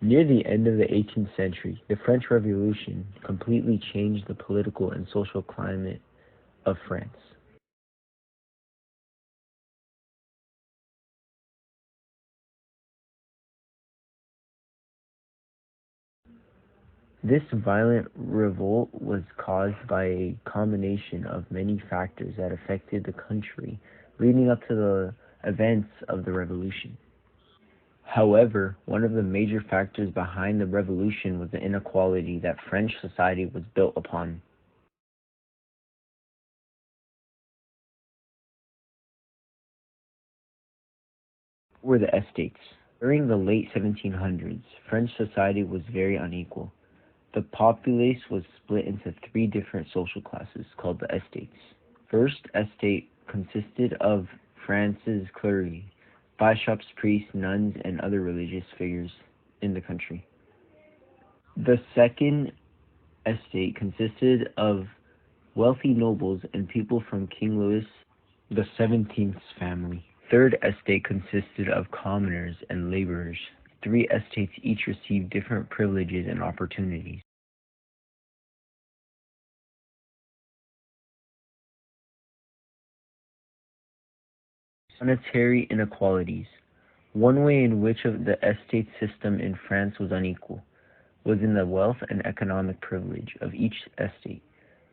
Near the end of the 18th century, the French Revolution completely changed the political and social climate of France. This violent revolt was caused by a combination of many factors that affected the country leading up to the events of the revolution. However, one of the major factors behind the revolution was the inequality that French society was built upon. Were the estates. During the late 1700s, French society was very unequal. The populace was split into three different social classes called the estates. First estate consisted of France's clergy, bishops, priests, nuns, and other religious figures in the country. The second estate consisted of wealthy nobles and people from King Louis XVII's family. Third estate consisted of commoners and laborers. Three estates each received different privileges and opportunities. Monetary inequalities. One way in which the estate system in France was unequal was in the wealth and economic privilege of each estate.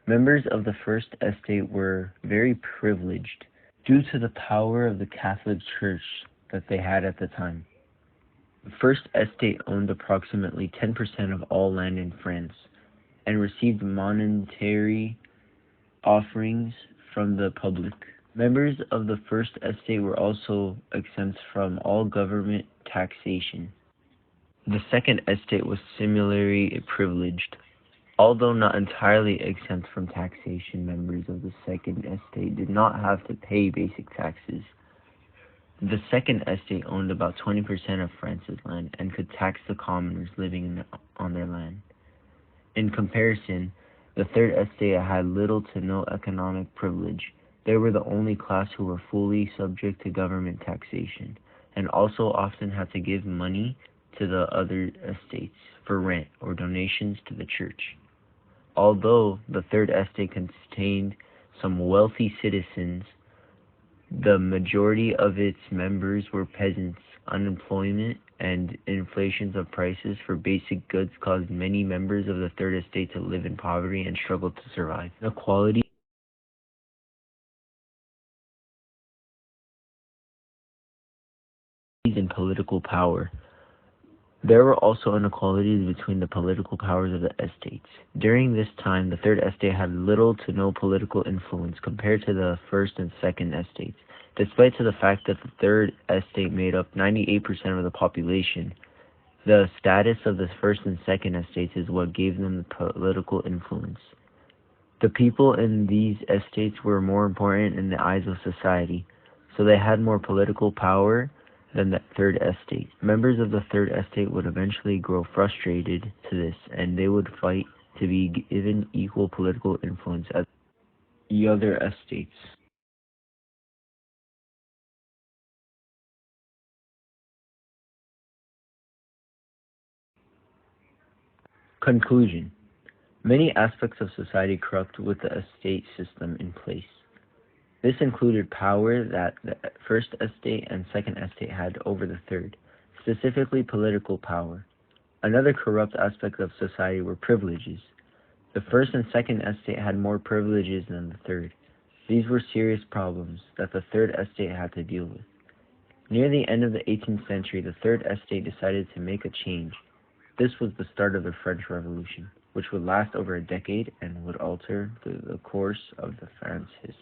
Members of the first estate were very privileged due to the power of the Catholic Church that they had at the time. The first estate owned approximately 10% of all land in France and received monetary offerings from the public. Members of the first estate were also exempt from all government taxation. The second estate was similarly privileged. Although not entirely exempt from taxation, members of the second estate did not have to pay basic taxes. The second estate owned about 20% of France's land and could tax the commoners living on their land. In comparison, the third estate had little to no economic privilege. They were the only class who were fully subject to government taxation, and also often had to give money to the other estates for rent or donations to the church. Although the third estate contained some wealthy citizens, the majority of its members were peasants. Unemployment and inflations of prices for basic goods caused many members of the third estate to live in poverty and struggle to survive. Inequality in political power. There were also inequalities between the political powers of the estates. During this time, the third estate had little to no political influence compared to the first and second estates. Despite to the fact that the third estate made up 98% of the population, the status of the first and second estates is what gave them the political influence. The people in these estates were more important in the eyes of society, so they had more political power than the third estate. Members of the third estate would eventually grow frustrated to this, and they would fight to be given equal political influence as the other estates. Conclusion. Many aspects of society corrupt with the estate system in place. This included power that the first estate and second estate had over the third, specifically political power. Another corrupt aspect of society were privileges. The first and second estate had more privileges than the third. These were serious problems that the third estate had to deal with. Near the end of the 18th century, the third estate decided to make a change. This was the start of the French Revolution, which would last over a decade and would alter the course of the France history.